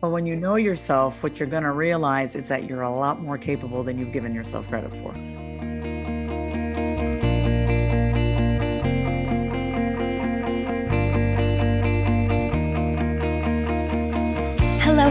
But when you know yourself, what you're going to realize is that you're a lot more capable than you've given yourself credit for.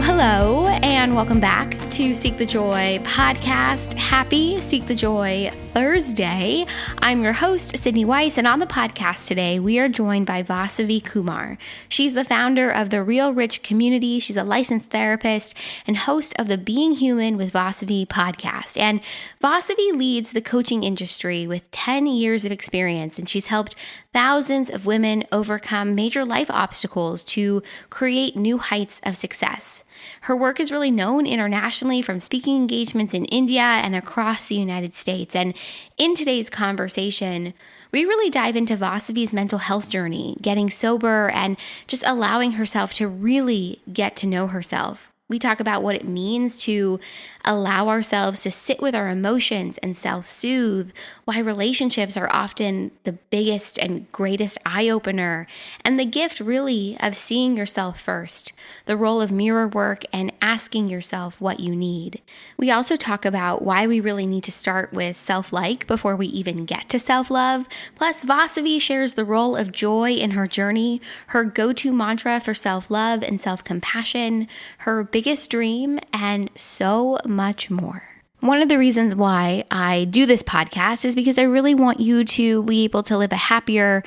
Hello, and welcome back to Seek the Joy podcast. Happy Seek the Joy Thursday. I'm your host, Sydney Weiss, and on the podcast today, we are joined by Vasavi Kumar. She's the founder of the Real Rich community. She's a licensed therapist and host of the Being Human with Vasavi podcast. And Vasavi leads the coaching industry with 10 years of experience, and she's helped thousands of women overcome major life obstacles to create new heights of success. Her work is really known internationally from speaking engagements in India and across the United States. And in today's conversation, we really dive into Vasavi's mental health journey, getting sober and just allowing herself to really get to know herself. We talk about what it means to allow ourselves to sit with our emotions and self-soothe, why relationships are often the biggest and greatest eye-opener, and the gift really of seeing yourself first, the role of mirror work and asking yourself what you need. We also talk about why we really need to start with self-like before we even get to self-love. Plus, Vasavi shares the role of joy in her journey, her go-to mantra for self-love and self-compassion, her biggest dream, and so much more. One of the reasons why I do this podcast is because I really want you to be able to live a happier,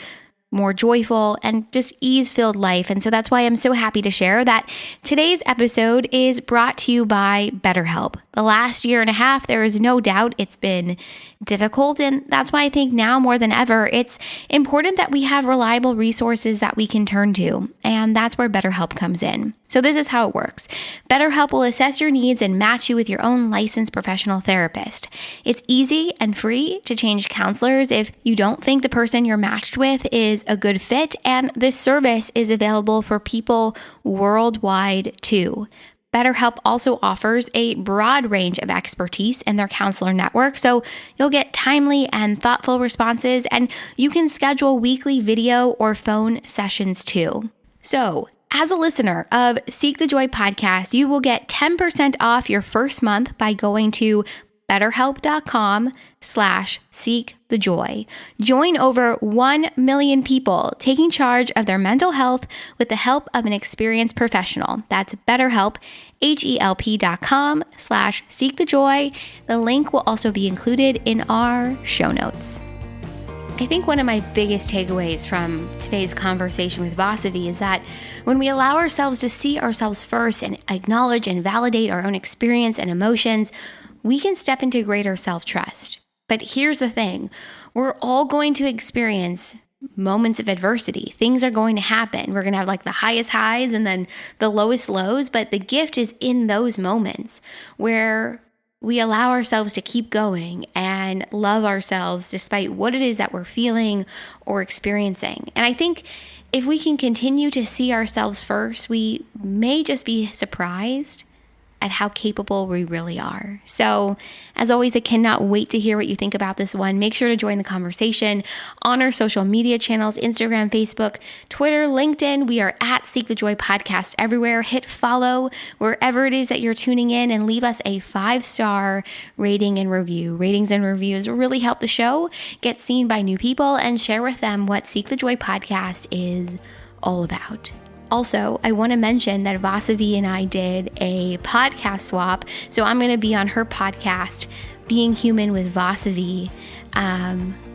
more joyful, and just ease-filled life. And so that's why I'm so happy to share that today's episode is brought to you by BetterHelp. The last year and a half, there is no doubt it's been difficult. And that's why I think now more than ever, it's important that we have reliable resources that we can turn to. And that's where BetterHelp comes in. So this is how it works. BetterHelp will assess your needs and match you with your own licensed professional therapist. It's easy and free to change counselors if you don't think the person you're matched with is a good fit. And this service is available for people worldwide too. BetterHelp also offers a broad range of expertise in their counselor network, so you'll get timely and thoughtful responses, and you can schedule weekly video or phone sessions too. So, as a listener of Seek the Joy podcast, you will get 10% off your first month by going to BetterHelp.com/seekthejoy. Join over 1 million people taking charge of their mental health with the help of an experienced professional. That's BetterHelp, HELP.com/seekthejoy. The link will also be included in our show notes. I think one of my biggest takeaways from today's conversation with Vasavi is that when we allow ourselves to see ourselves first and acknowledge and validate our own experience and emotions, we can step into greater self-trust. But here's the thing, we're all going to experience moments of adversity. Things are going to happen. We're going to have like the highest highs and then the lowest lows, but the gift is in those moments where we allow ourselves to keep going and love ourselves despite what it is that we're feeling or experiencing. And I think if we can continue to see ourselves first, we may just be surprised at how capable we really are. So, as always, I cannot wait to hear what you think about this one. Make sure to join the conversation on our social media channels, Instagram, Facebook, Twitter, LinkedIn. We are at Seek the Joy Podcast everywhere. Hit follow wherever it is that you're tuning in and leave us a 5-star rating and review. Ratings and reviews really help the show get seen by new people and share with them what Seek the Joy Podcast is all about. Also, I want to mention that Vasavi and I did a podcast swap. So I'm going to be on her podcast, Being Human with Vasavi,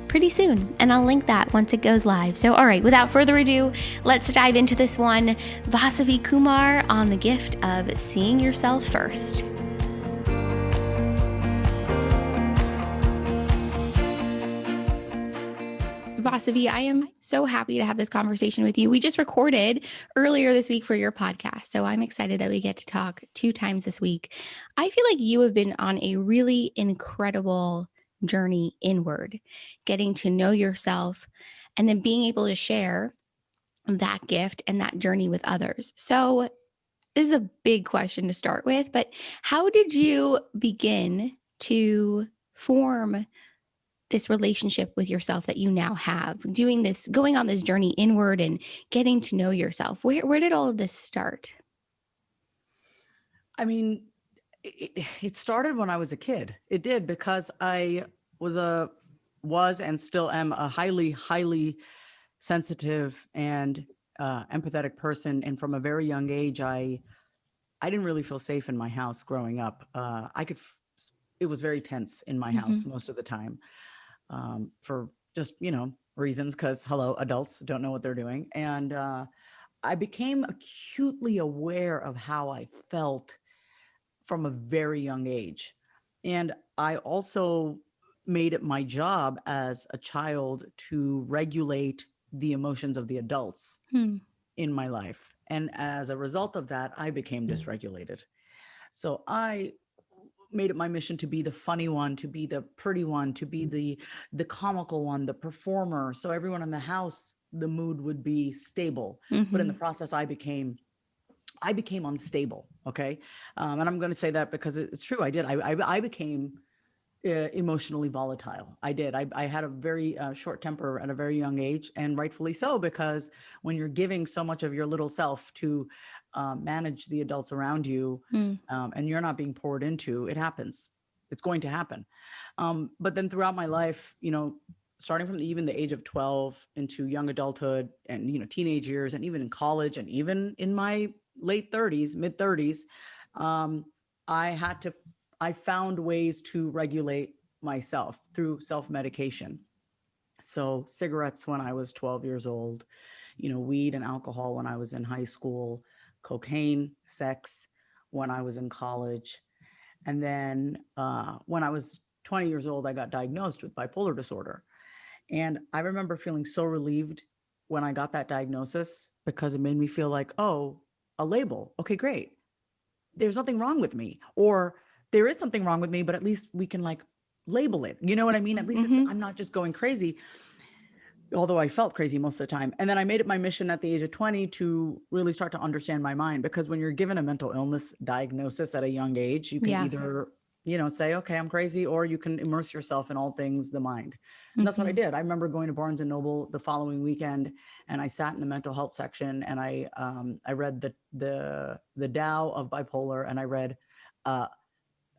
pretty soon. And I'll link that once it goes live. So, all right, without further ado, let's dive into this one. Vasavi Kumar on the gift of seeing yourself first. Vasavi, I am so happy to have this conversation with you. We just recorded earlier this week for your podcast, so I'm excited that we get to talk 2 times this week. I feel like you have been on a really incredible journey inward, getting to know yourself and then being able to share that gift and that journey with others. So this is a big question to start with, but how did you begin to form this relationship with yourself that you now have, doing this, going on this journey inward and getting to know yourself? Where did all of this start? I mean, it started when I was a kid. It did, because I was a was and still am a highly sensitive and empathetic person. And from a very young age, I didn't really feel safe in my house growing up. It was very tense in my Mm-hmm. house most of the time, for just, reasons, because hello, adults don't know what they're doing. And I became acutely aware of how I felt from a very young age. And I also made it my job as a child to regulate the emotions of the adults Hmm. in my life. And as a result of that, I became dysregulated. So I made it my mission to be the funny one, to be the pretty one, to be the comical one, the performer. So everyone in the house, the mood would be stable. But in Mm-hmm. the process, I became unstable. Okay. And I'm going to say that because it's true. I did. I became emotionally volatile. I did. I had a very short temper at a very young age, and rightfully so, because when you're giving so much of your little self to manage the adults around you, Hmm. and you're not being poured into, it happens. It's going to happen. But then throughout my life, starting from even the age of 12 into young adulthood, and teenage years, and even in college, and even in my late 30s, mid 30s, um, I had to I found ways to regulate myself through self-medication. So cigarettes when I was 12 years old, weed and alcohol when I was in high school, cocaine, sex when I was in college. And then when I was 20 years old, I got diagnosed with bipolar disorder. And I remember feeling so relieved when I got that diagnosis, because it made me feel like, oh, a label. Okay, great. There's nothing wrong with me, or there is something wrong with me, but at least we can like label it. You know what I mean? At least Mm-hmm. I'm not just going crazy, although I felt crazy most of the time. And then I made it my mission at the age of 20 to really start to understand my mind, because when you're given a mental illness diagnosis at a young age, you can Yeah. either, say, okay, I'm crazy, or you can immerse yourself in all things the mind. And that's what I Mm-hmm. did. I remember going to Barnes and Noble the following weekend, and I sat in the mental health section, and I read the Tao of bipolar, and uh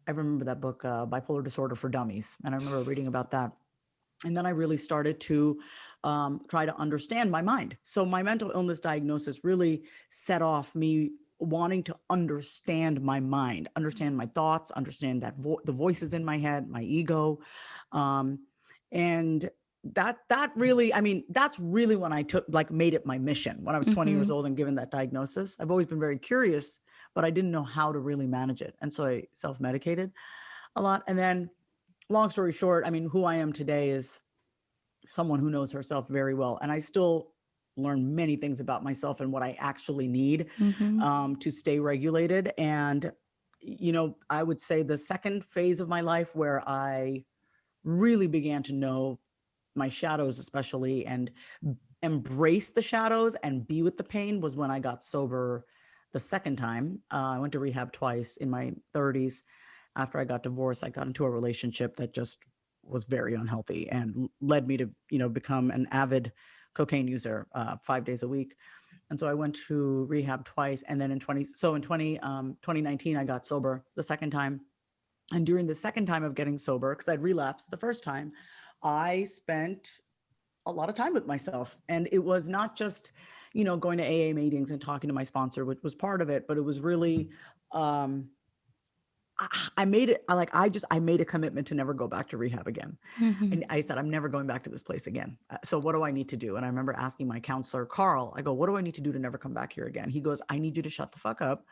I remember that book, Bipolar Disorder for Dummies. And I remember reading about that. And then I really started to try to understand my mind. So my mental illness diagnosis really set off me wanting to understand my mind, understand my thoughts, understand the voices in my head, my ego. Um, and that really, I mean, that's really when I made it my mission. When I was 20 Mm-hmm. years old and given that diagnosis, I've always been very curious, but I didn't know how to really manage it. And so I self-medicated a lot. And then, long story short, I mean, who I am today is someone who knows herself very well. And I still learn many things about myself and what I actually need Mm-hmm. to stay regulated. And, I would say the second phase of my life where I really began to know my shadows, especially, and embrace the shadows and be with the pain, was when I got sober the second time. I went to rehab twice in my 30s. After I got divorced, I got into a relationship that just was very unhealthy and led me to, become an avid cocaine user 5 days a week. And so I went to rehab twice. And then in 2019, I got sober the second time. And during the second time of getting sober, because I'd relapsed the first time, I spent a lot of time with myself. And it was not just, going to AA meetings and talking to my sponsor, which was part of it, but it was really, um, I made it I made a commitment to never go back to rehab again. Mm-hmm. And I said, I'm never going back to this place again. So what do I need to do? And I remember asking my counselor, Carl, I go, what do I need to do to never come back here again? He goes, I need you to shut the fuck up.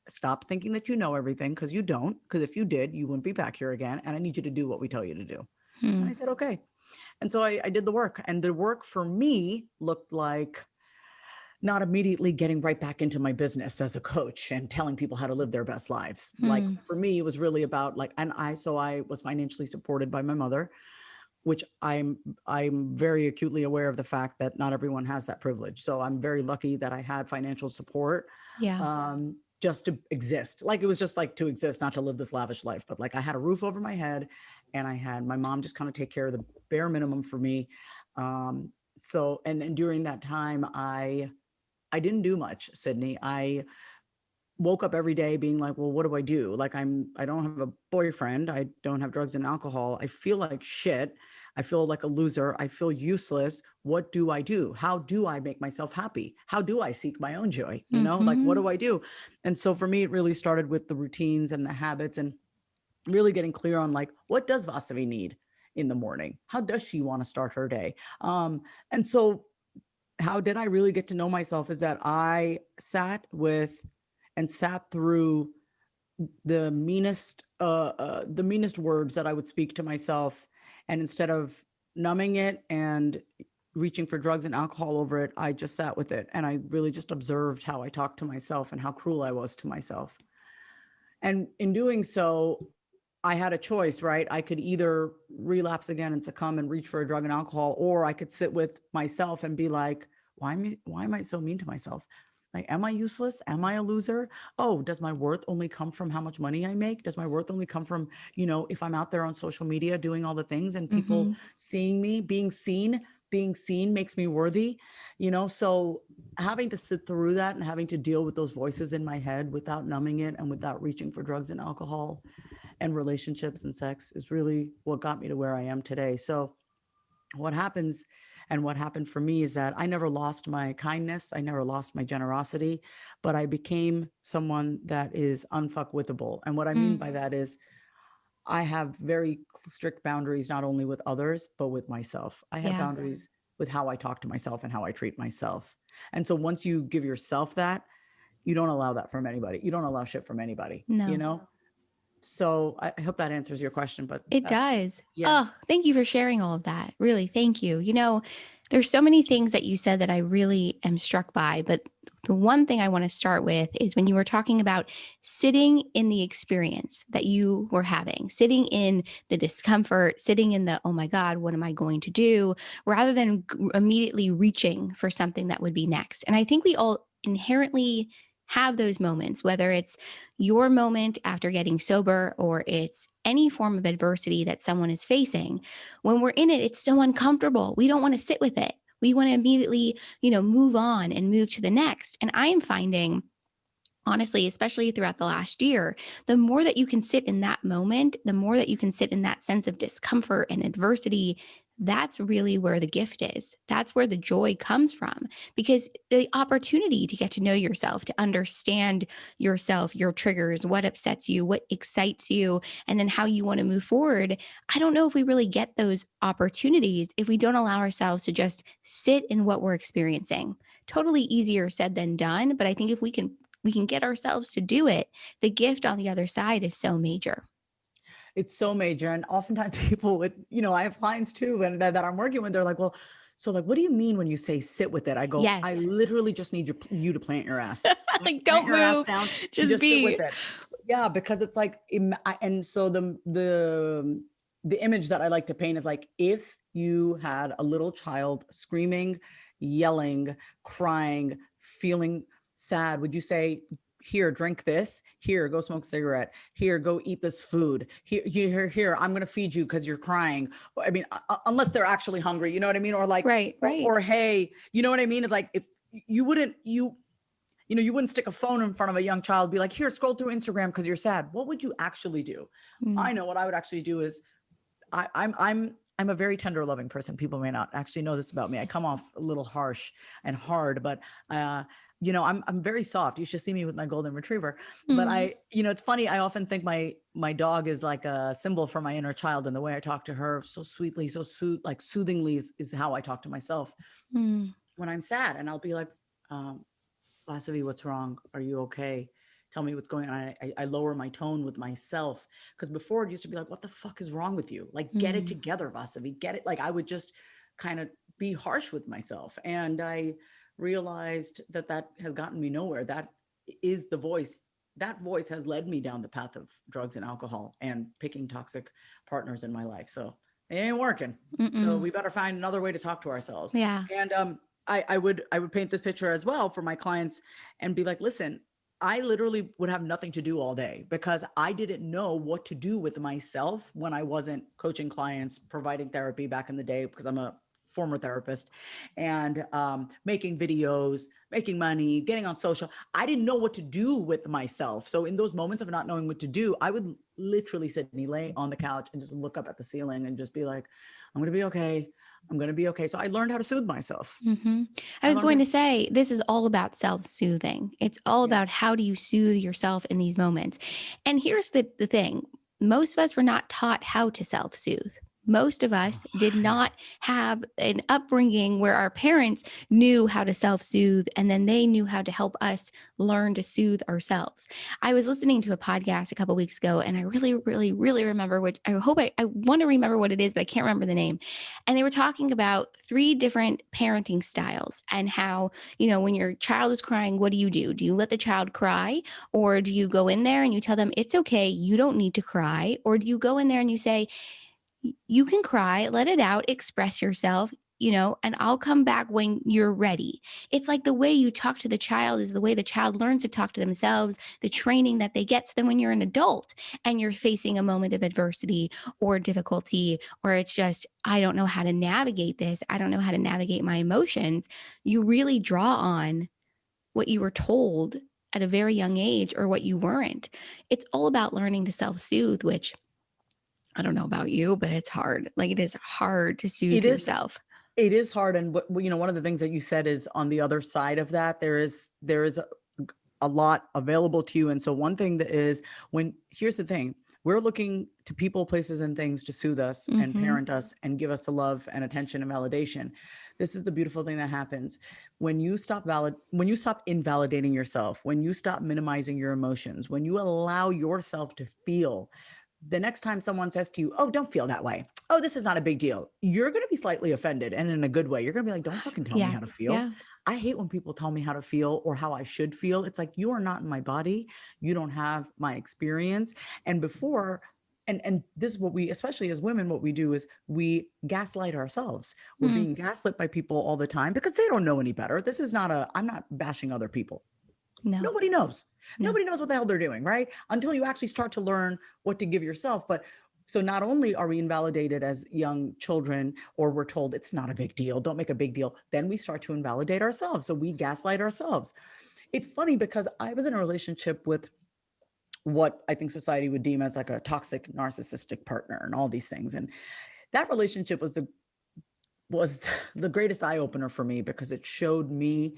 Stop thinking that you know everything, because you don't. Because if you did, you wouldn't be back here again. And I need you to do what we tell you to do. And I said, okay. And so I did the work. And the work for me looked like not immediately getting right back into my business as a coach and telling people how to live their best lives. Like Mm-hmm. for me, it was really about I was financially supported by my mother, which I'm very acutely aware of the fact that not everyone has that privilege. So I'm very lucky that I had financial support, Yeah. just to exist. Like it was just like to exist, not to live this lavish life, but like I had a roof over my head, and I had my mom just kind of take care of the bare minimum for me. And then during that time, I didn't do much, Sydney. I woke up every day being like, well, what do I do? Like I don't have a boyfriend. I don't have drugs and alcohol. I feel like shit. I feel like a loser. I feel useless. What do I do? How do I make myself happy? How do I seek my own joy? You know, like, what Mm-hmm. do I do? And so for me, it really started with the routines and the habits and really getting clear on like, what does Vasavi need in the morning? How does she want to start her day? And so how did I really get to know myself is that I sat with and sat through the meanest words that I would speak to myself. And instead of numbing it and reaching for drugs and alcohol over it, I just sat with it. And I really just observed how I talked to myself and how cruel I was to myself. And in doing so, I had a choice, right? I could either relapse again and succumb and reach for a drug and alcohol, or I could sit with myself and be like, why am I so mean to myself? Like, am I useless? Am I a loser? Oh, does my worth only come from how much money I make? Does my worth only come from, if I'm out there on social media doing all the things and people Mm-hmm. seeing me, being seen makes me worthy, So having to sit through that and having to deal with those voices in my head without numbing it and without reaching for drugs and alcohol and relationships and sex is really what got me to where I am today. So what happens and what happened for me is that I never lost my kindness. I never lost my generosity, but I became someone that is unfuckwithable. And what I mean Mm. by that is I have very strict boundaries, not only with others, but with myself. I have Yeah. boundaries with how I talk to myself and how I treat myself. And so once you give yourself that, you don't allow that from anybody. You don't allow shit from anybody, No. So I hope that answers your question, but It that's, does. yeah. Oh, thank you for sharing all of that. Really, thank you. There's so many things that you said that I really am struck by, but the one thing I want to start with is when you were talking about sitting in the experience that you were having, sitting in the discomfort, sitting in the, oh my God, what am I going to do? Rather than immediately reaching for something that would be next. And I think we all inherently have those moments, whether it's your moment after getting sober or it's any form of adversity that someone is facing. When we're in it, it's so uncomfortable. We don't want to sit with it. We want to immediately, move on and move to the next. And I am finding, honestly, especially throughout the last year, the more that you can sit in that moment, the more that you can sit in that sense of discomfort and adversity, that's really where the gift is. That's where the joy comes from, because the opportunity to get to know yourself, to understand yourself, your triggers, what upsets you, what excites you, and then how you want to move forward. I don't know if we really get those opportunities if we don't allow ourselves to just sit in what we're experiencing. Totally easier said than done, but I think if we can get ourselves to do it, the gift on the other side is so major. It's so major. And oftentimes people with, I have clients too, and that I'm working with, they're like, well, so like, what do you mean when you say sit with it? I go, I Yes. literally just need you to plant your ass, Like, plant don't your ass move, down and just just sit with be. it. Yeah. Because it's like, and so the image that I like to paint is like, if you had a little child screaming, yelling, crying, feeling sad, would you say, here, drink this, here, go smoke a cigarette, here, go eat this food, here, I'm going to feed you because you're crying? I mean, unless they're actually hungry, you know what I mean? Or like, Right, right. or hey, you know what I mean? It's like, if you wouldn't, you wouldn't stick a phone in front of a young child, be like, here, scroll through Instagram because you're sad. What would you actually do? Mm. I know what I would actually do is I'm a very tender, loving person. People may not actually know this about me. I come off a little harsh and hard, but uh, I'm very soft. You should see me with my golden retriever. But Mm. it's funny. I often think my dog is like a symbol for my inner child, and the way I talk to her so sweetly, like soothingly is how I talk to myself Mm. when I'm sad. And I'll be like, um, Vasavi, what's wrong? Are you okay? Tell me what's going on. I lower my tone with myself, because before it used to be like, what the fuck is wrong with you? Like, get it Mm. together, Vasavi, get it. Like, I would just kind of be harsh with myself. And I realized that has gotten me nowhere. That is the voice. That voice has led me down the path of drugs and alcohol and picking toxic partners in my life. So it ain't working. So Mm-mm. we better find another way to talk to ourselves. Yeah. And I would paint this picture as well for my clients and be like, listen, I literally would have nothing to do all day because I didn't know what to do with myself when I wasn't coaching clients, providing therapy back in the day, because I'm a former therapist, and making videos, making money, getting on social. I didn't know what to do with myself. So in those moments of not knowing what to do, I would literally sit and lay on the couch and just look up at the ceiling and just be like, I'm going to be okay. I'm going to be okay. So I learned how to soothe myself. I I was learned going how, to say, this is all about self-soothing. It's all yeah. about how do you soothe yourself in these moments. And here's the thing. Most of us were not taught how to self-soothe. Most of us did not have an upbringing where our parents knew how to self-soothe and then they knew how to help us learn to soothe ourselves. I was listening to a podcast a couple weeks ago and I really, really, really remember what I hope I want to remember what it is, but I can't remember the name. And they were talking about 3 different parenting styles and how, when your child is crying, what do you do? Do you let the child cry? Or do you go in there and you tell them, it's okay, you don't need to cry? Or do you go in there and you say, you can cry, let it out, express yourself, and I'll come back when you're ready. It's like the way you talk to the child is the way the child learns to talk to themselves, the training that they get. So then when you're an adult and you're facing a moment of adversity or difficulty, or it's just, I don't know how to navigate this, I don't know how to navigate my emotions, you really draw on what you were told at a very young age or what you weren't. It's all about learning to self-soothe, which I don't know about you, but it's hard. Like, it is hard to soothe It is. yourself. It is hard. And one of the things that you said is on the other side of that, there is a lot available to you. And so one thing that is here's the thing, we're looking to people, places, and things to soothe us and parent us and give us the love and attention and validation. This is the beautiful thing that happens when you stop invalidating yourself, when you stop minimizing your emotions, when you allow yourself to feel. The next time someone says to you, oh, don't feel that way, oh, this is not a big deal, you're going to be slightly offended, and in a good way. You're going to be like, don't fucking tell me Yeah. how to feel. Yeah. I hate when people tell me how to feel or how I should feel. It's like, you are not in my body. You don't have my experience. And this is what we, especially as women, what we do is we gaslight ourselves. We're being gaslit by people all the time because they don't know any better. I'm not bashing other people. No. Nobody knows. No. Nobody knows what the hell they're doing, right? Until you actually start to learn what to give yourself. But so not only are we invalidated as young children, or we're told it's not a big deal, don't make a big deal, then we start to invalidate ourselves. So we gaslight ourselves. It's funny because I was in a relationship with what I think society would deem as like a toxic narcissistic partner and all these things. And that relationship was the greatest eye opener for me because it showed me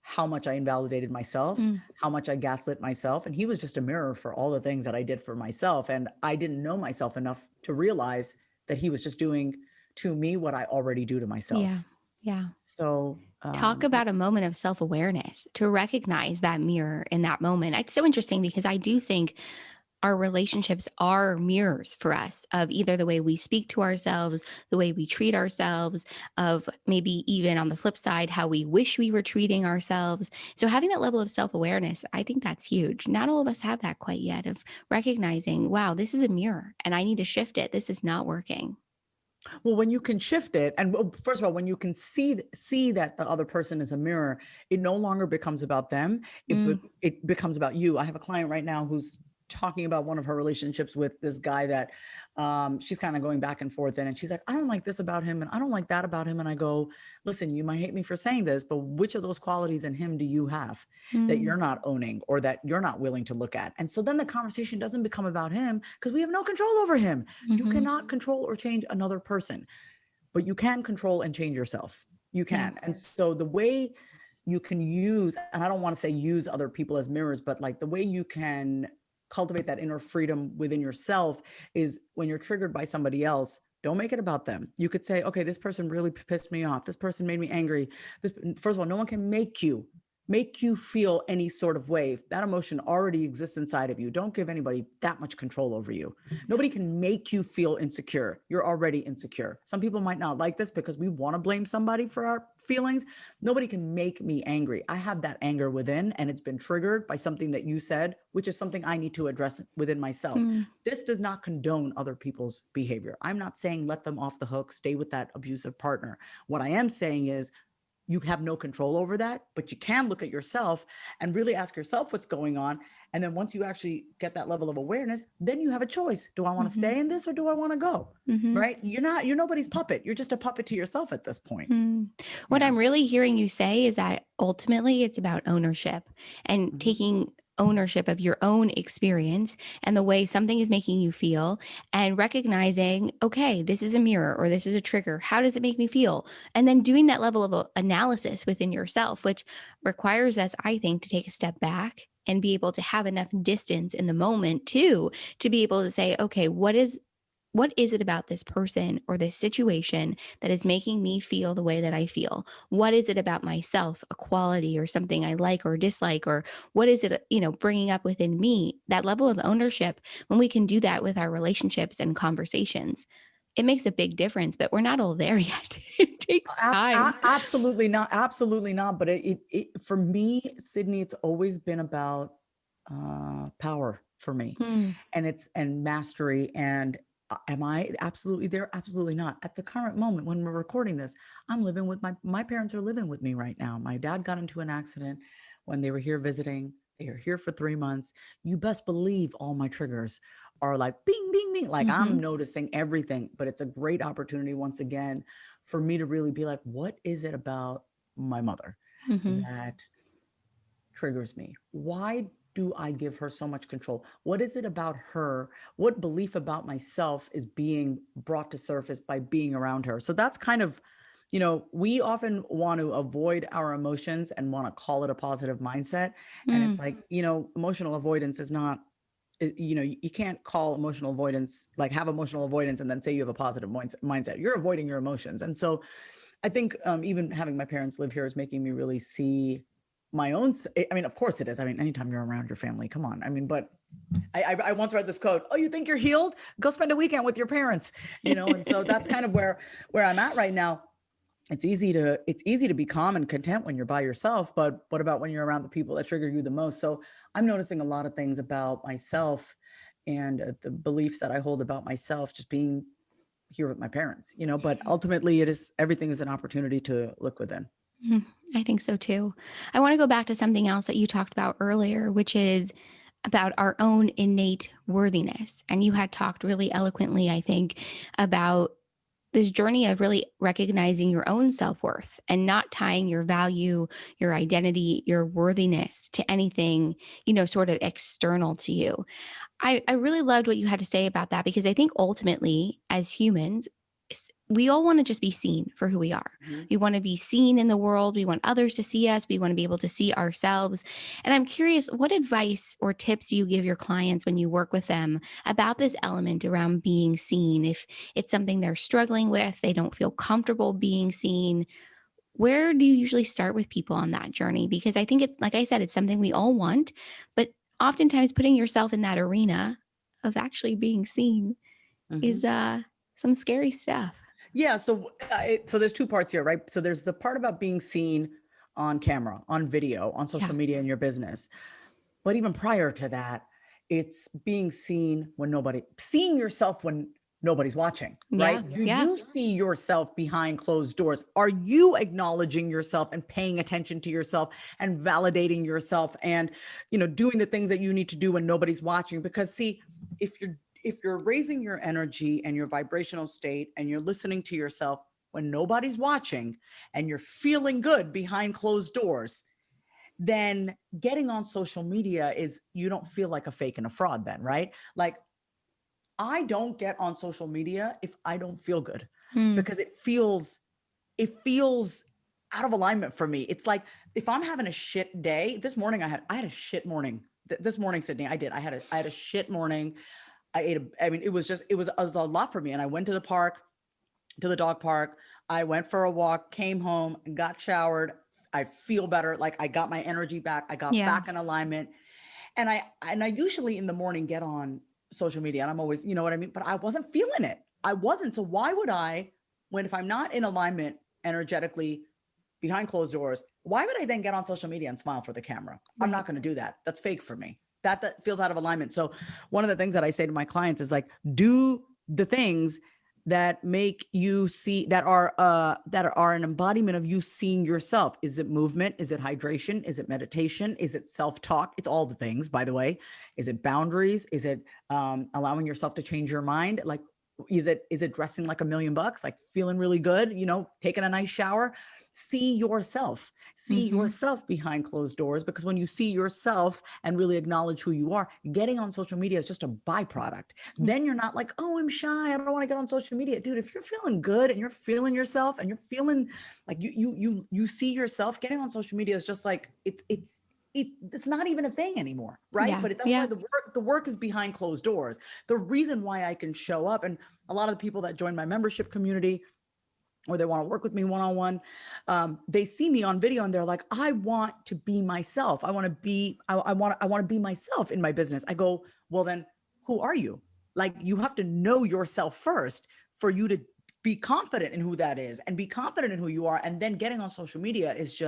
how much I invalidated myself, how much I gaslit myself. And he was just a mirror for all the things that I did for myself. And I didn't know myself enough to realize that he was just doing to me what I already do to myself. Yeah. Yeah. So talk about a moment of self-awareness to recognize that mirror in that moment. It's so interesting because I do think our relationships are mirrors for us of either the way we speak to ourselves, the way we treat ourselves, of maybe even on the flip side, how we wish we were treating ourselves. So having that level of self-awareness, I think that's huge. Not all of us have that quite yet, of recognizing, wow, this is a mirror and I need to shift it. This is not working. Well, when you can shift it, and first of all, when you can see that the other person is a mirror, it no longer becomes about them. It becomes about you. I have a client right now who's talking about one of her relationships with this guy that she's kind of going back and forth in, and she's like, I don't like this about him and I don't like that about him. And I go, listen, you might hate me for saying this, but which of those qualities in him do you have that you're not owning or that you're not willing to look at? And so then the conversation doesn't become about him because we have no control over him. You cannot control or change another person, but you can control and change yourself. You can. Yeah. And so the way you can use, and I don't want to say use other people as mirrors, but like the way you can cultivate that inner freedom within yourself is when you're triggered by somebody else, don't make it about them. You could say, okay, this person really pissed me off. This person made me angry. First of all, no one can make you feel any sort of way. That emotion already exists inside of you. Don't give anybody that much control over you. Nobody can make you feel insecure. You're already insecure. Some people might not like this because we want to blame somebody for our feelings. Nobody can make me angry. I have that anger within, and it's been triggered by something that you said, which is something I need to address within myself. This does not condone other people's behavior. I'm not saying let them off the hook, stay with that abusive partner. What I am saying is, you have no control over that, but you can look at yourself and really ask yourself what's going on. And then once you actually get that level of awareness, then you have a choice. Do I want to Mm-hmm. stay in this or do I want to go? Mm-hmm. Right? You're nobody's puppet. You're just a puppet to yourself at this point. What Yeah. I'm really hearing you say is that ultimately it's about ownership and Mhm. taking ownership of your own experience and the way something is making you feel, and recognizing, okay, this is a mirror or this is a trigger. How does it make me feel? And then doing that level of analysis within yourself, which requires us, I think, to take a step back and be able to have enough distance in the moment too, to be able to say, okay, what is it about this person or this situation that is making me feel the way that I feel? What is it about myself, a quality or something I like or dislike? Or what is it, bringing up within me? That level of ownership, when we can do that with our relationships and conversations, it makes a big difference, but we're not all there yet. It takes time. Absolutely not. Absolutely not. But for me, Sydney, it's always been about power for me, Hmm. and mastery. And am I absolutely there? Absolutely not. At the current moment when we're recording this, I'm living with my parents are living with me right now. My dad got into an accident when they were here visiting. They are here for 3 months. You best believe all my triggers are like bing, bing, bing. Like Mm-hmm. I'm noticing everything, but it's a great opportunity once again for me to really be like, what is it about my mother Mm-hmm. that triggers me? Why do I give her so much control? What is it about her? What belief about myself is being brought to surface by being around her? So that's kind of, we often want to avoid our emotions and want to call it a positive mindset. And Mm. it's like, emotional avoidance is not, you can't call emotional avoidance, like have emotional avoidance and then say you have a positive mindset. You're avoiding your emotions. And so I think even having my parents live here is making me really see my own. I mean, of course it is. I mean, anytime you're around your family, come on. I mean, but I once read this quote: "Oh, you think you're healed? Go spend a weekend with your parents." And so that's kind of where I'm at right now. It's easy to be calm and content when you're by yourself, but what about when you're around the people that trigger you the most? So I'm noticing a lot of things about myself and the beliefs that I hold about myself just being here with my parents, but ultimately everything is an opportunity to look within. I think so too. I want to go back to something else that you talked about earlier, which is about our own innate worthiness. And you had talked really eloquently, I think, about this journey of really recognizing your own self worth and not tying your value, your identity, your worthiness to anything, sort of external to you. I really loved what you had to say about that, because I think ultimately, as humans, we all want to just be seen for who we are. Mhm. We want to be seen in the world. We want others to see us. We want to be able to see ourselves. And I'm curious, what advice or tips do you give your clients when you work with them about this element around being seen? If it's something they're struggling with, they don't feel comfortable being seen, where do you usually start with people on that journey? Because I think it's, like I said, it's something we all want, but oftentimes putting yourself in that arena of actually being seen is Mhm. some scary stuff. Yeah. So there's two parts here, right? So there's the part about being seen on camera, on video, on Yeah. social media in your business. But even prior to that, it's being seen seeing yourself when nobody's watching, Yeah. right? Do Yeah. you see yourself behind closed doors? Are you acknowledging yourself and paying attention to yourself and validating yourself and, doing the things that you need to do when nobody's watching? Because see, if you're raising your energy and your vibrational state and you're listening to yourself when nobody's watching and you're feeling good behind closed doors, then getting on social media is you don't feel like a fake and a fraud then, right? Like I don't get on social media if I don't feel good Mm. because it feels out of alignment for me. It's like if I'm having a shit day, this morning I had a shit morning. This morning, Sydney, I had a shit morning. I mean, it was a lot for me. And I went to the park, to the dog park. I went for a walk, came home, got showered. I feel better. Like I got my energy back. I got Yeah. back in alignment. And I usually in the morning get on social media and I'm always, you know what I mean? But I wasn't feeling it. I wasn't. So why would I, if I'm not in alignment energetically behind closed doors, why would I then get on social media and smile for the camera? I'm Right. not going to do that. That's fake for me. That feels out of alignment. So one of the things that I say to my clients is like, do the things that make you see, that are an embodiment of you seeing yourself. Is it movement? Is it hydration? Is it meditation? Is it self-talk? It's all the things, by the way. Is it boundaries? Is it allowing yourself to change your mind? Like, is it dressing like $1,000,000, like feeling really good, taking a nice shower? See yourself behind closed doors, because when you see yourself and really acknowledge who you are, getting on social media is just a byproduct. Then you're not like, oh, I'm shy, I don't want to get on social media. Dude, if you're feeling good and you're feeling yourself and you're feeling like you see yourself, getting on social media is just like, it's not even a thing anymore, right? Yeah. But that's why the work is behind closed doors. The reason why I can show up, and a lot of the people that join my membership community, or they want to work with me one-on-one, they see me on video and they're like, I want to be myself. I want to be myself in my business. I go, well, then who are you? Like, you have to know yourself first for you to be confident in who that is and be confident in who you are. And then getting on social media is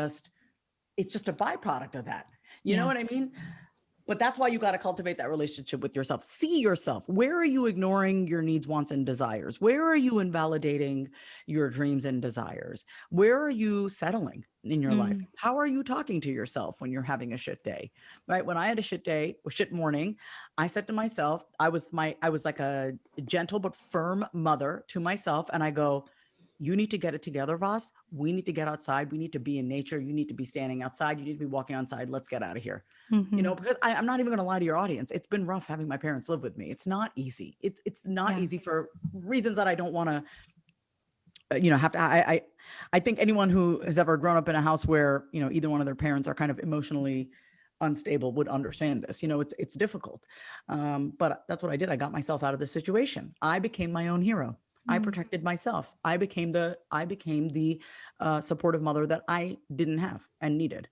it's just a byproduct of that. You know what I mean? But that's why you got to cultivate that relationship with yourself. See yourself. Where are you ignoring your needs, wants, and desires? Where are you invalidating your dreams and desires? Where are you settling in your life? How are you talking to yourself when you're having a shit day? Right? When I had a shit day, or shit morning, I said to myself, I was like a gentle but firm mother to myself. And I go, you need to get it together, Voss. We need to get outside. We need to be in nature. You need to be standing outside. You need to be walking outside. Let's get out of here. Because I'm not even going to lie to your audience. It's been rough having my parents live with me. It's not easy. It's not easy for reasons that I don't want to, have to, I think anyone who has ever grown up in a house where, either one of their parents are kind of emotionally unstable would understand this. It's difficult. But that's what I did. I got myself out of the situation. I became my own hero. I protected myself. I became the supportive mother that I didn't have and needed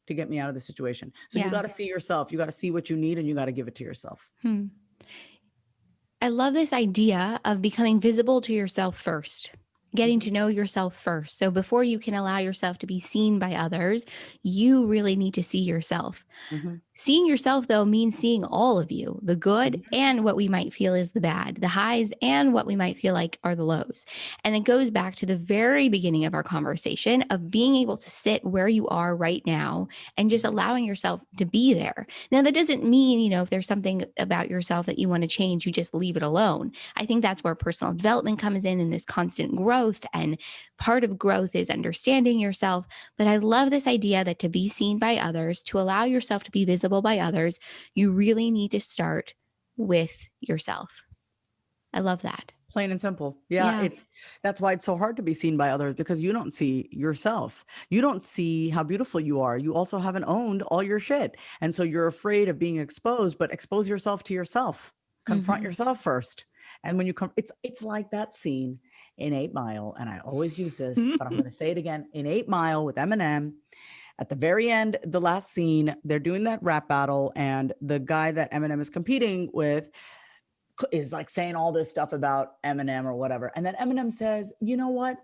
to get me out of the situation. So you got to see yourself. You got to see what you need, and you got to give it to yourself. I love this idea of becoming visible to yourself first, getting to know yourself first. So before you can allow yourself to be seen by others, you really need to see yourself. Seeing yourself, though, means seeing all of you, the good and what we might feel is the bad, the highs and what we might feel like are the lows. And it goes back to the very beginning of our conversation of being able to sit where you are right now and just allowing yourself to be there. Now, that doesn't mean, if there's something about yourself that you want to change, you just leave it alone. I think that's where personal development comes in this constant growth. And part of growth is understanding yourself. But I love this idea that to be seen by others, to allow yourself to be visible by others, you really need to start with yourself. I love that. Plain and simple. That's why it's so hard to be seen by others, because you don't see yourself. You don't see how beautiful you are. You also haven't owned all your shit. And so you're afraid of being exposed, but expose yourself to yourself. Confront yourself first. And when you come, it's like that scene in 8 Mile. And I always use this, but I'm going to say it again. In 8 Mile with Eminem, at the very end, the last scene, they're doing that rap battle, and the guy that Eminem is competing with is like saying all this stuff about Eminem or whatever. And then Eminem says, you know what?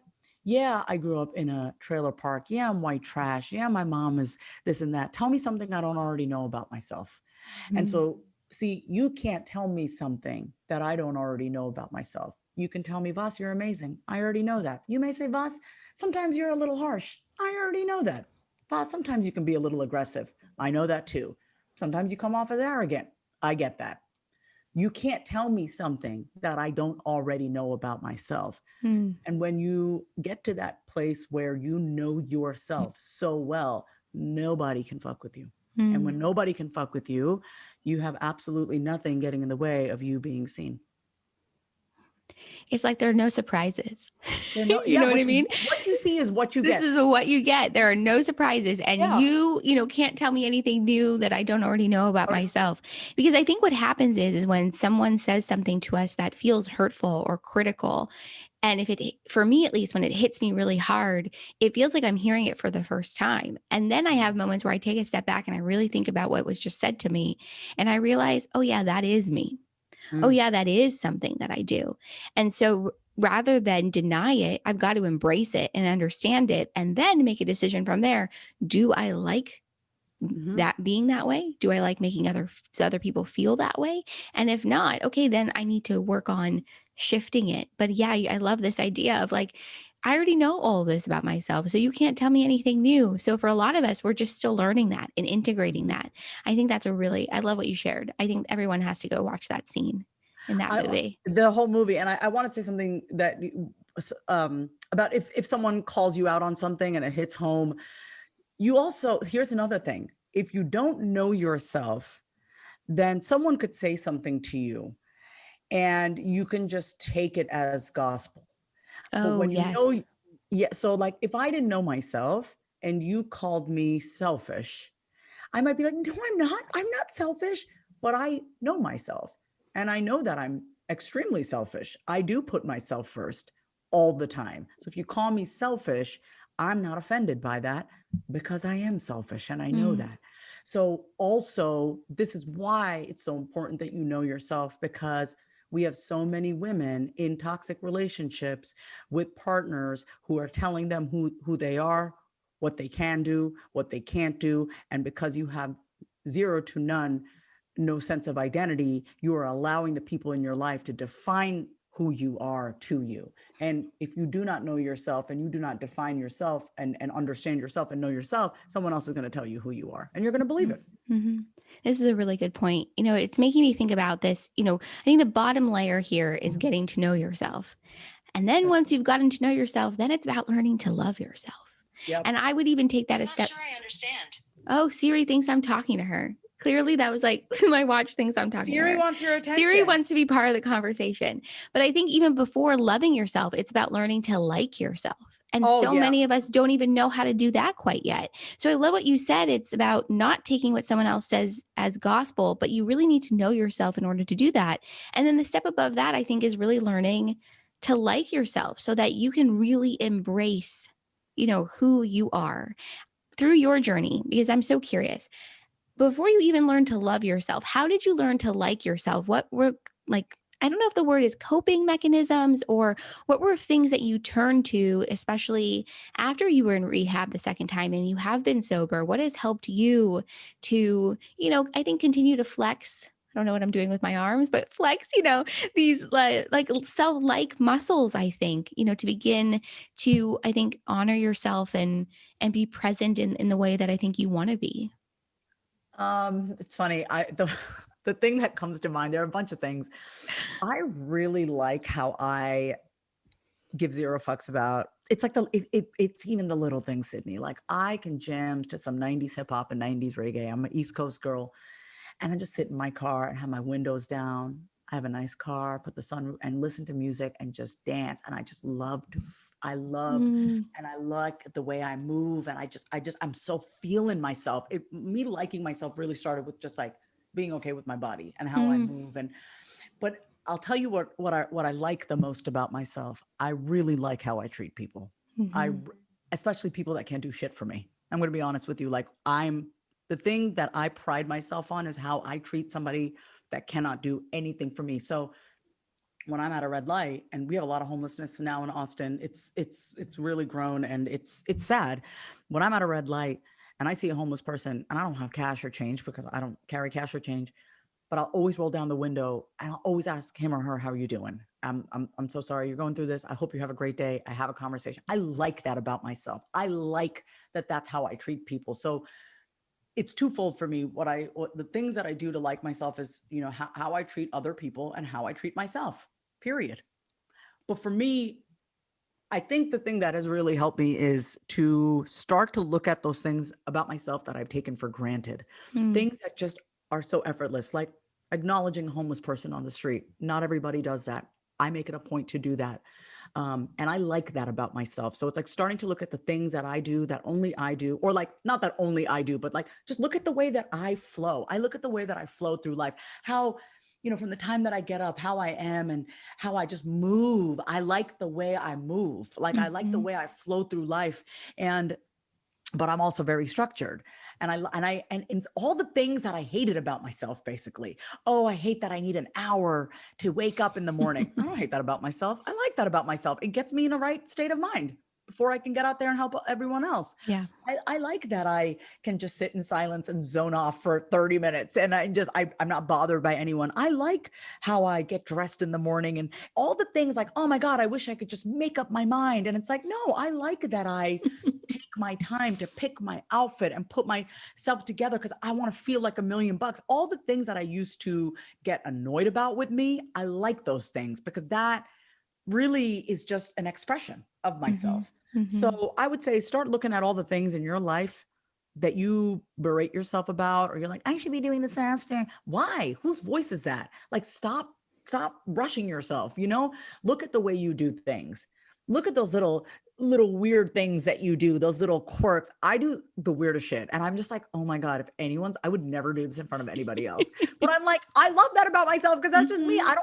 Yeah, I grew up in a trailer park. Yeah, I'm white trash. Yeah, my mom is this and that. Tell me something I don't already know about myself. And so, see, you can't tell me something that I don't already know about myself. You can tell me, Voss, you're amazing. I already know that. You may say, Voss, sometimes you're a little harsh. I already know that. Voss, sometimes you can be a little aggressive. I know that too. Sometimes you come off as arrogant. I get that. You can't tell me something that I don't already know about myself. And when you get to that place where you know yourself so well, nobody can fuck with you. And when nobody can fuck with you, you have absolutely nothing getting in the way of you being seen. It's like there are no surprises. You know what I mean? What you see is what you get. This is what you get. There are no surprises. And you can't tell me anything new that I don't already know about myself. Because I think what happens is when someone says something to us that feels hurtful or critical, and for me, at least, when it hits me really hard, it feels like I'm hearing it for the first time. And then I have moments where I take a step back and I really think about what was just said to me. And I realize, oh yeah, that is me. Oh yeah, that is something that I do. And so rather than deny it, I've got to embrace it and understand it and then make a decision from there. Do I like Mhm. that being that way? Do I like making other people feel that way? And if not, okay, then I need to work on shifting it. But yeah, I love this idea of like, I already know all of this about myself, so you can't tell me anything new. So for a lot of us, we're just still learning that and integrating Mhm. that. I think that's I love what you shared. I think everyone has to go watch that scene in that I movie. the whole movie, and I wanna say something that about if someone calls you out on something and it hits home, you also here's another thing. If you don't know yourself, then someone could say something to you, and you can just take it as gospel. But Oh, when you yes. know yeah, so, like, if I didn't know myself and you called me selfish, I might be like, "No, I'm not. I'm not selfish," but I know myself, and I know that I'm extremely selfish. I do put myself first all the time. So if you call me selfish, I'm not offended by that because I am selfish and I know Mm, that. So also, this is why it's so important that you know yourself, because we have so many women in toxic relationships with partners who are telling them who they are, what they can do, what they can't do. And because you have zero to none, no sense of identity, you are allowing the people in your life to define who you are to you. And if you do not know yourself and you do not define yourself and understand yourself and know yourself, someone else is going to tell you who you are and you're going to believe it. mm-hmm. This is a really good point. It's making me think about this. I think the bottom layer here is getting to know yourself. And then That's once it. you've gotten to know yourself, then it's about learning to love yourself. Yep. And I would even take that a step. Sure, I understand. Oh, Siri thinks I'm talking to her. Clearly, that was like my watch thinks I'm talking to Siri her. wants your Siri attention. wants to be part of the conversation. But I think even before loving yourself, it's about learning to like yourself. And Oh, so yeah. many of us don't even know how to do that quite yet. So I love what you said. It's about not taking what someone else says as gospel, but you really need to know yourself in order to do that. And then the step above that, I think, is really learning to like yourself so that you can really embrace, who you are through your journey. Because I'm so curious, before you even learn to love yourself, how did you learn to like yourself? What were like, I don't know if the word is coping mechanisms, or what were things that you turned to, especially after you were in rehab the second time and you have been sober? What has helped you to, I think, continue to flex? I don't know what I'm doing with my arms, but flex, these like self-like muscles, I think, to begin to, I think, honor yourself and be present in the way that I think you want to be. It's funny. The thing that comes to mind, there are a bunch of things. I really like how I give zero fucks about. It's like it's even the little things, Sydney. Like I can jam to some 90s hip hop and 90s reggae. I'm an East Coast girl. And I just sit in my car and have my windows down. I have a nice car, put the sun and listen to music and just dance. And I just love I love Mm, and I like the way I move. And I'm so feeling myself. Me liking myself really started with just like being okay with my body and how I mm, move. But I'll tell you what I like the most about myself. I really like how I treat people. I mhm, especially people that can't do shit for me. I'm going to be honest with you. Like the thing that I pride myself on is how I treat somebody that cannot do anything for me. So when I'm at a red light, and we have a lot of homelessness now in Austin, it's really grown and it's sad. When I'm at a red light and I see a homeless person and I don't have cash or change because I don't carry cash or change, but I'll always roll down the window and I'll always ask him or her, "How are you doing? I'm so sorry you're going through this. I hope you have a great day." I have a conversation. I like that about myself. I like that that's how I treat people. So it's twofold for me. The things that I do to like myself is, how I treat other people and how I treat myself, period. But for me, I think the thing that has really helped me is to start to look at those things about myself that I've taken for granted. mm, Things that just are so effortless, like acknowledging a homeless person on the street. Not everybody does that. I make it a point to do that. And I like that about myself. So it's like starting to look at the things that I do that only I do, or like not that only I do, but like just look at the way that I flow. I look at the way that I flow through life, how, from the time that I get up, how I am and how I just move. I like the way I move. Like I like the mhm, way I flow through life. And but I'm also very structured. And all the things that I hated about myself, basically. Oh, I hate that I need an hour to wake up in the morning. I don't hate that about myself. I like that about myself. It gets me in a right state of mind. before I can get out there and help everyone else. Yeah. I like that I can just sit in silence and zone off for 30 minutes and I'm not bothered by anyone. I like how I get dressed in the morning and all the things like, oh my God, I wish I could just make up my mind. And it's like, no, I like that I take my time to pick my outfit and put myself together because I want to feel like $1,000,000. All the things that I used to get annoyed about with me, I like those things because that really is just an expression of Mm-hmm. myself. Mm-hmm. So I would say start looking at all the things in your life that you berate yourself about, or you're like, I should be doing this faster. Why? Whose voice is that? Like, stop rushing yourself, look at the way you do things. Look at those little weird things that you do, those little quirks. I do the weirdest shit. And I'm just like, oh my God, I would never do this in front of anybody else. But I'm like, I love that about myself because that's just me. Mm-hmm.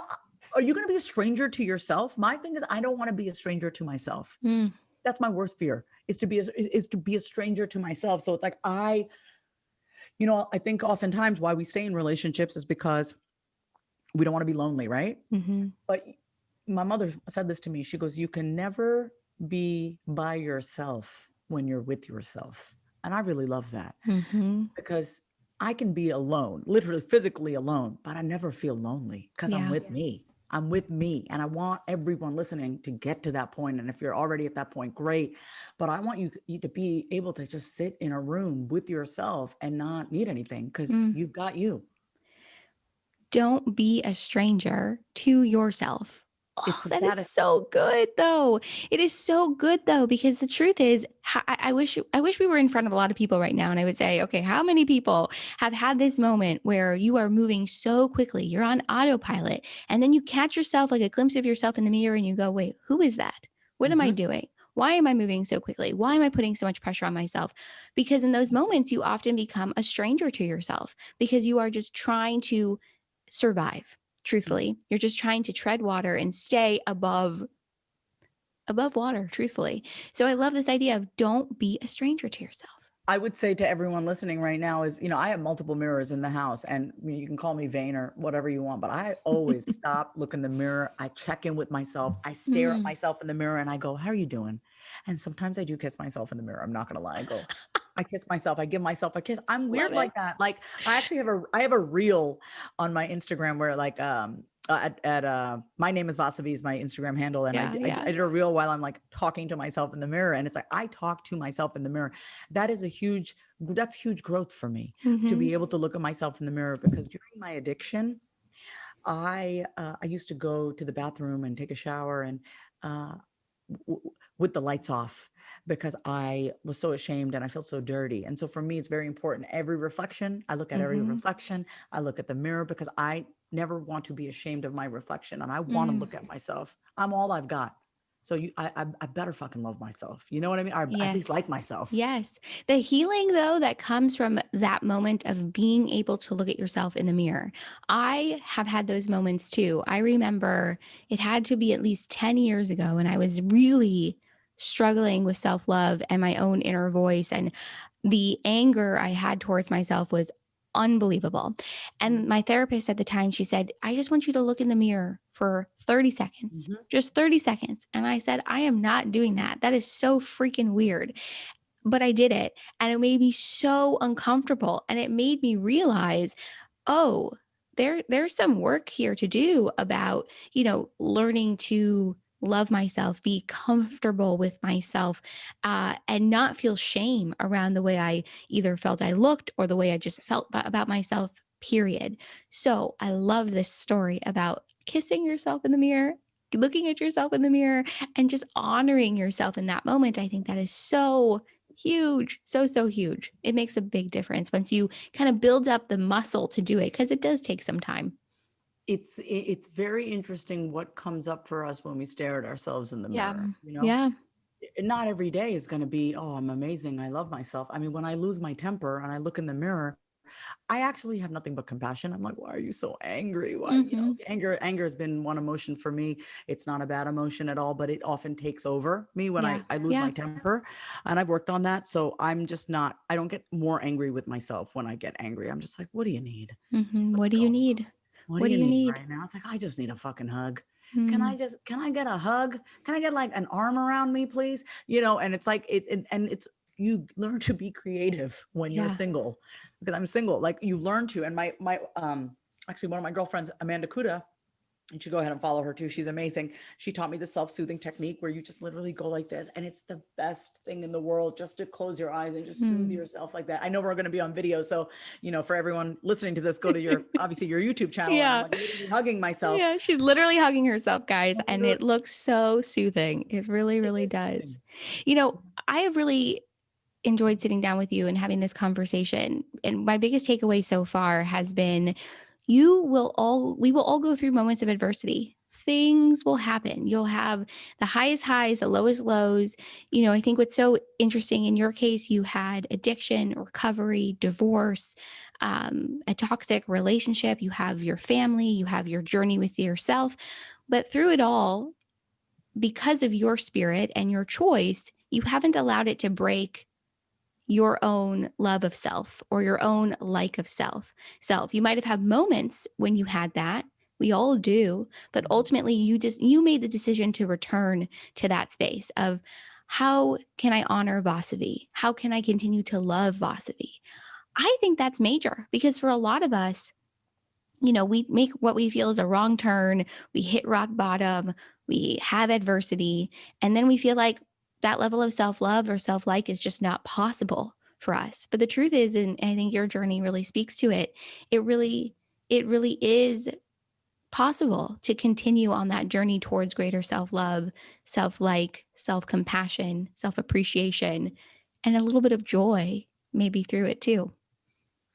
Are you going to be a stranger to yourself? My thing is, I don't want to be a stranger to myself. Mm. That's my worst fear is to be a stranger to myself. So it's like, I think oftentimes why we stay in relationships is because we don't want to be lonely. Right. Mm-hmm. But my mother said this to me. She goes, you can never be by yourself when you're with yourself. And I really love that Mm-hmm. because I can be alone, literally physically alone, but I never feel lonely because I'm Yeah. with me. I'm with me. And I want everyone listening to get to that point. And if you're already at that point, great. But I want you to be able to just sit in a room with yourself and not need anything because Mm. you've got you. Don't be a stranger to yourself. It's Oh, the that is saddest. so good though. It is so good though, because the truth is, I wish we were in front of a lot of people right now and I would say, okay, how many people have had this moment where you are moving so quickly, you're on autopilot, and then you catch yourself, like a glimpse of yourself in the mirror, and you go, wait, who is that? What am I Mhm. doing? Why am I moving so quickly? Why am I putting so much pressure on myself? Because in those moments, you often become a stranger to yourself because you are just trying to survive. Truthfully, you're just trying to tread water and stay above water, truthfully. So I love this idea of don't be a stranger to yourself. I would say to everyone listening right now is, I have multiple mirrors in the house and you can call me vain or whatever you want, but I always stop, look in the mirror. I check in with myself. I stare at Mm. myself in the mirror and I go, how are you doing? And sometimes I do kiss myself in the mirror. I'm not going to lie. I kiss myself. I give myself a kiss. I'm Love weird it. like that. Like I have a reel on my Instagram where like, my name is Vasavi is my Instagram handle. And Yeah, I yeah. did a reel while I'm like talking to myself in the mirror. And it's like, I talk to myself in the mirror. That's huge growth for me to Mm-hmm. be able to look at myself in the mirror because during my addiction, I used to go to the bathroom and take a shower and, uh, with the lights off because I was so ashamed and I felt so dirty. And so for me, it's very important. Every reflection, I look at every Mm-hmm. reflection. I look at the mirror because I never want to be ashamed of my reflection and I want to Mm. look at myself. I'm all I've got. So I better fucking love myself. You know what I mean? Or at least Yes. like myself. Yes. The healing, though, that comes from that moment of being able to look at yourself in the mirror. I have had those moments too. I remember it had to be at least 10 years ago, and I was really struggling with self love and my own inner voice. And the anger I had towards myself was unbelievable. And my therapist at the time, she said, I just want you to look in the mirror for 30 seconds, Mhm. just 30 seconds. And I said, I am not doing that. That is so freaking weird. But I did it, and it made me so uncomfortable. And it made me realize, oh, there's some work here to do about, learning to love myself, be comfortable with myself, and not feel shame around the way I either felt I looked or the way I just felt about myself, period. So I love this story about kissing yourself in the mirror, looking at yourself in the mirror, and just honoring yourself in that moment. I think that is so huge, so huge. It makes a big difference once you kind of build up the muscle to do it, because it does take some time. It's very interesting what comes up for us when we stare at ourselves in the Yeah. mirror, Yeah. Not every day is going to be, oh, I'm amazing. I love myself. I mean, when I lose my temper and I look in the mirror, I actually have nothing but compassion. I'm like, why are you so angry? Why, Mm-hmm. anger has been one emotion for me. It's not a bad emotion at all, but it often takes over me when Yeah. I lose Yeah. my temper, and I've worked on that. So I don't get more angry with myself when I get angry. I'm just like, what do you need? Mm-hmm. What's What do you going on? need? What do What do you you need need? right now? It's like, I just need a fucking hug. Mm. Can I get a hug? Can I get like an arm around me, please? And it's like and it's, you learn to be creative when you're Yeah. single, because I'm single. Like, you learn to, and my actually, one of my girlfriends, Amanda Kuda, you should go ahead and follow her too. She's amazing. She taught me the self-soothing technique where you just literally go like this. And it's the best thing in the world, just to close your eyes and just soothe Mm. yourself like that. I know we're going to be on video. So, for everyone listening to this, go to obviously your YouTube channel. And I'm Yeah. like literally hugging myself. Yeah, she's literally hugging herself, guys, and it looks so soothing. It really, It really is does. soothing. I have really enjoyed sitting down with you and having this conversation. And my biggest takeaway so far has been we will all go through moments of adversity. Things will happen. You'll have the highest highs, the lowest lows. I think what's so interesting in your case, you had addiction, recovery, divorce, a toxic relationship, you have your family, you have your journey with yourself. But through it all, because of your spirit and your choice, you haven't allowed it to break your own love of self or your own like of self. You might have had moments when you had that. We all do, but ultimately you made the decision to return to that space of, how can I honor Vasavi? How can I continue to love Vasavi? I think that's major, because for a lot of us, we make what we feel is a wrong turn, we hit rock bottom, we have adversity, and then we feel like that level of self-love or self-like is just not possible for us. But the truth is, and I think your journey really speaks to it, it really is possible to continue on that journey towards greater self-love, self-like, self-compassion, self-appreciation, and a little bit of joy maybe through it too.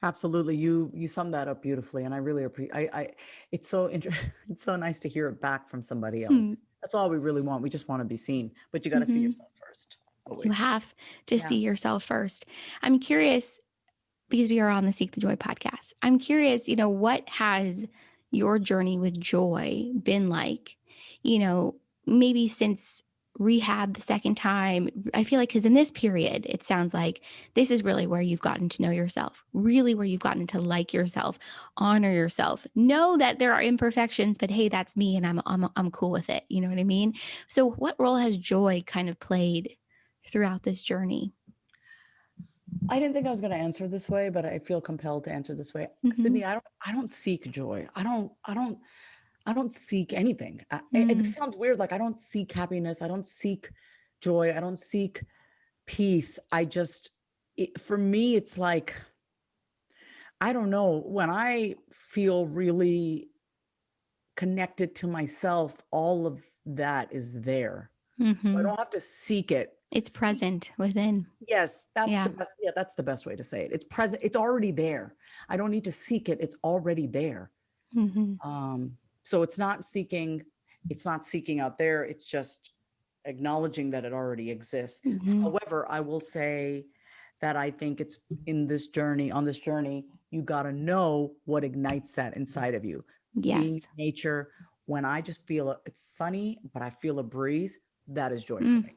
Absolutely. You summed that up beautifully. And I really appreciate, it's so interesting. It's so nice to hear it back from somebody Hmm. else. That's all we really want. We just want to be seen, but you got to see Mm-hmm. yourself first. You Always. have to Yeah. see yourself first. I'm curious, because we are on the Seek the Joy podcast. I'm curious, what has your journey with joy been like? You know, maybe since rehab the second time. I feel like, because in this period, it sounds like this is really where you've gotten to know yourself, really where you've gotten to like yourself, honor yourself, know that there are imperfections, but hey, that's me, and I'm cool with it. You know what I mean? So, what role has joy kind of played throughout this journey? I didn't think I was going to answer this way, but I feel compelled to answer this way. Mm-hmm. Sydney, I don't seek joy. I don't seek anything. It Mm, sounds weird. Like, I don't seek happiness. I don't seek joy. I don't seek peace. For me, it's like, I don't know, when I feel really connected to myself, all of that is there. So I mm-hmm. don't have to seek it. It's present within. Yes, that's the Yeah. best. Yeah, that's the best way to say it. It's present. It's already there. I don't need to seek it. It's already there. Mm-hmm. So it's not seeking out there. It's just acknowledging that it already exists. Mm-hmm. However, I will say that I think it's on this journey, you got to know what ignites that inside of you. Being in Yes. nature, when I just feel it's sunny, but I feel a breeze, that is joy for Mm, me.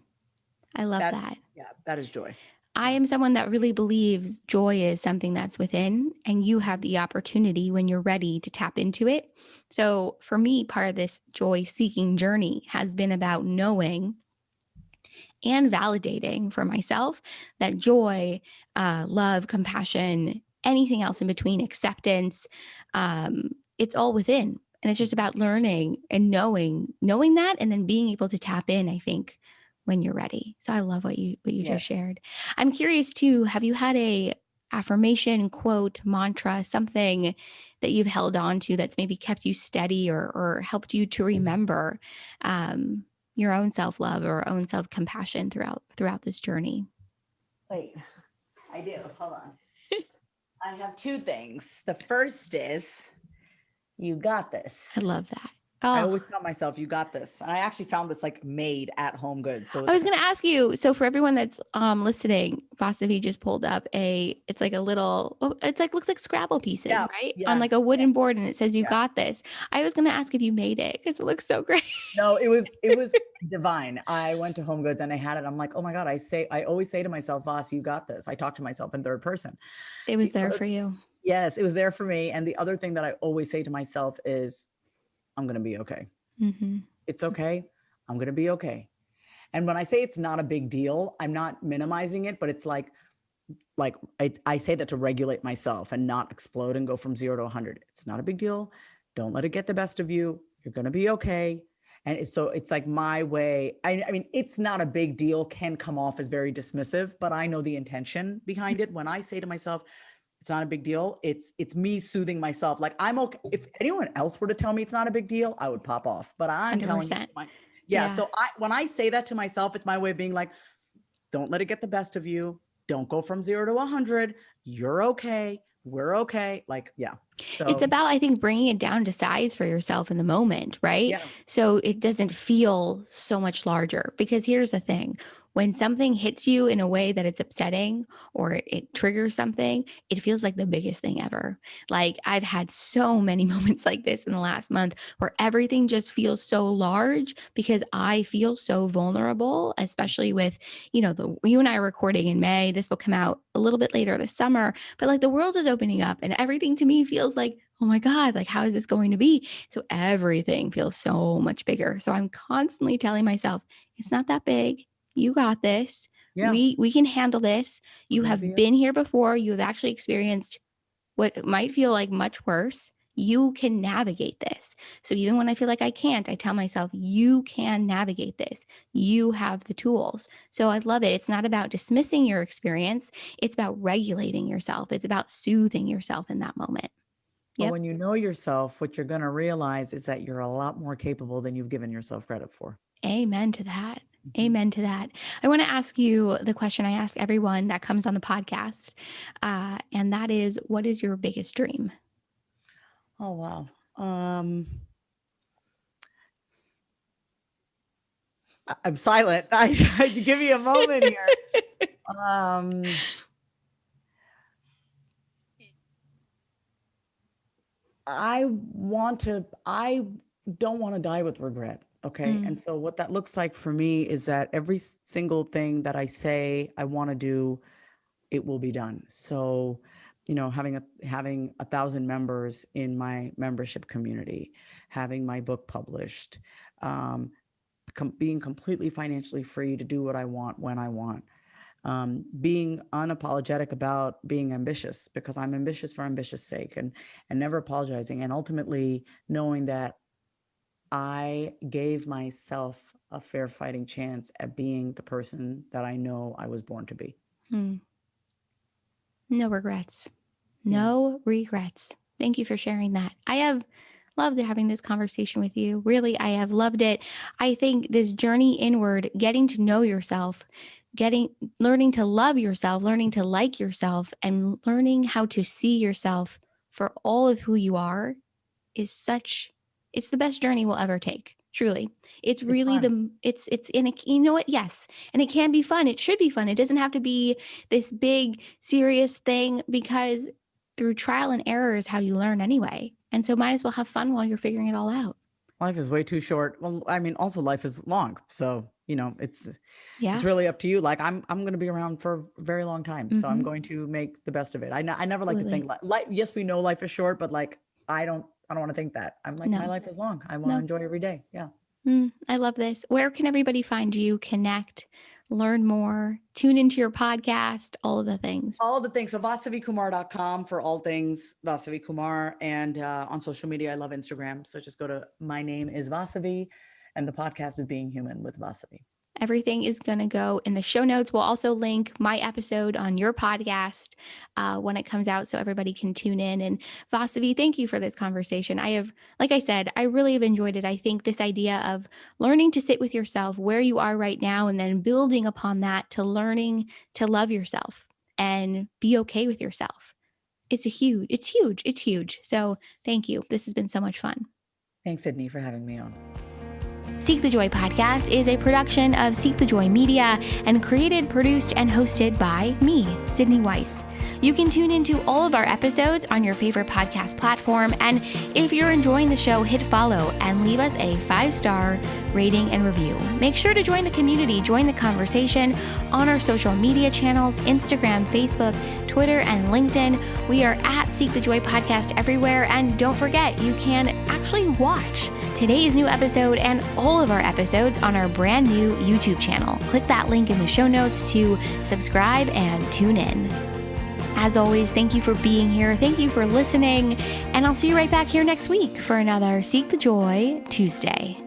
I love That, that. yeah, that is joy. I Yeah. am someone that really believes joy is something that's within, and you have the opportunity when you're ready to tap into it. So, for me, part of this joy seeking journey has been about knowing and validating for myself that joy, love, compassion, anything else in between, acceptance, it's all within. And it's just about learning and knowing that, and then being able to tap in, I think, when you're ready. So I love what you just Yes. shared. I'm curious too, have you had a affirmation, quote, mantra, something that you've held on to that's maybe kept you steady, or helped you to remember um, your own self-love or own self-compassion throughout this journey? Wait, I do. Hold on. I have two things. The first is, you got I this. love that. I Oh, always tell myself, you got this. And I actually found this like made at home goods. So it I was was like a, going to ask you. So for everyone that's listening, Vasavi just pulled up it's like a little, it's like, looks like Scrabble pieces, yeah, right? On yeah, like a wooden board, and it says, "You yeah. got this." I was going to ask if you made it, because it looks so great. No, it was divine. I went to Home Goods and I had it. I'm like, oh my God, I always say to myself, Voss, you got this. I talk to myself in third person. It was The there other, for you. yes, it was there for me. And the other thing that I always say to myself is, I'm gonna be okay. It's okay. I'm going to be okay. And when I say it's not a big deal, I'm not minimizing it, but it's like I say that to regulate myself and not explode and go from 0 to 100. It's not a big deal. Don't let it get the best of you. You're going to be okay. And so it's like my way. I mean, it's not a big deal can come off as very dismissive, but I know the intention behind it. When I say to myself, it's not a big deal, it's me soothing myself. Like, I'm okay. If anyone else were to tell me it's not a big deal, I would pop off. But I'm telling you, 100%. yeah. So when I say that to myself, it's my way of being like, don't let it get the best of you. Don't go from 0 to 100. You're okay. We're okay. Like, yeah. So it's about, I think, bringing it down to size for yourself in the moment, right? Yeah. So it doesn't feel so much larger. Because here's the thing. When something hits you in a way that it's upsetting or it triggers something, it feels like the biggest thing ever. Like, I've had so many moments like this in the last month where everything just feels so large because I feel so vulnerable, especially with, you and I are recording in May. This will come out a little bit later this summer, but like the world is opening up and everything to me feels like, oh my God, like, how is this going to be? So everything feels so much bigger. So I'm constantly telling myself, it's not that big. You got this. Yeah. We can handle this. You have been here before. You have actually experienced what might feel like much worse. You can navigate this. So even when I feel like I can't, I tell myself, you can navigate this. You have the tools. So I love it. It's not about dismissing your experience. It's about regulating yourself. It's about soothing yourself in that moment. But when you know yourself, what you're going to realize is that you're a lot more capable than you've given yourself credit for. Amen to that. Amen to that. I want to ask you the question I ask everyone that comes on the podcast. And that is, what is your biggest dream? Oh, wow. I'm silent. Give me a moment here. I don't want to die with regret. Okay. And so what that looks like for me is that every single thing that I say I want to do, it will be done. So, having 1,000 members in my membership community, having my book published, being completely financially free to do what I want when I want, being unapologetic about being ambitious, because I'm ambitious for ambitious sake, and never apologizing, and ultimately knowing that I gave myself a fair fighting chance at being the person that I know I was born to be. No regrets. No regrets. Thank you for sharing that. I have loved having this conversation with you. Really, I have loved it. I think this journey inward, getting to know yourself, learning to love yourself, learning to like yourself, and learning how to see yourself for all of who you are it's the best journey we'll ever take. Truly. It's really it's in a, you know what? Yes. And it can be fun. It should be fun. It doesn't have to be this big, serious thing, because through trial and error is how you learn anyway. And so might as well have fun while you're figuring it all out. Life is way too short. Well, I mean, also life is long. So, it's really up to you. Like, I'm going to be around for a very long time. So I'm going to make the best of it. I never like to think like, yes, we know life is short, but like, I don't want to think that. I'm like, my life is long. I want to enjoy every day. Yeah. I love this. Where can everybody find you, connect, learn more, tune into your podcast, all of the things? All the things. So vasavikumar.com for all things Vasavi Kumar. And on social media, I love Instagram. So just go to My Name is Vasavi, and the podcast is Being Human with Vasavi. Everything is going to go in the show notes. We'll also link my episode on your podcast when it comes out so everybody can tune in. And Vasavi, thank you for this conversation. Like I said, I really have enjoyed it. I think this idea of learning to sit with yourself where you are right now, and then building upon that to learning to love yourself and be okay with yourself. It's huge. So thank you. This has been so much fun. Thanks, Sydney, for having me on. Seek the Joy podcast is a production of Seek the Joy Media and created, produced, and hosted by me, Sydney Weiss. You can tune into all of our episodes on your favorite podcast platform. And if you're enjoying the show, hit follow and leave us a 5-star rating and review. Make sure to join the community, join the conversation on our social media channels, Instagram, Facebook, Twitter, and LinkedIn. We are at Seek the Joy Podcast everywhere. And don't forget, you can actually watch today's new episode and all of our episodes on our brand new YouTube channel. Click that link in the show notes to subscribe and tune in. As always, thank you for being here. Thank you for listening. And I'll see you right back here next week for another Seek the Joy Tuesday.